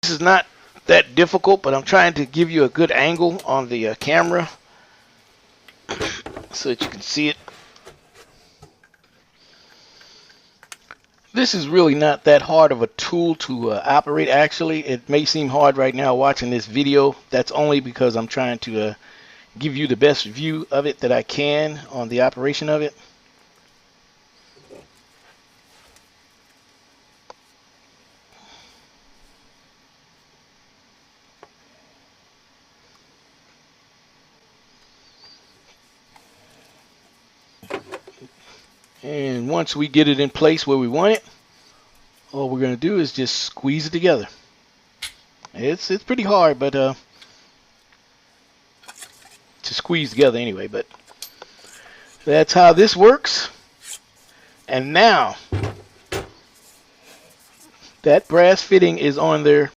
This is not that difficult, but I'm trying to give you a good angle on the camera so that you can see it. This is really not that hard of a tool to operate. Actually, it may seem hard right now watching this video. That's only because I'm trying to give you the best view of it that I can on the operation of it. And once we get it in place where we want it, all we're going to do is just squeeze it together. It's pretty hard, but to squeeze together anyway. But that's how this works. And now that brass fitting is on there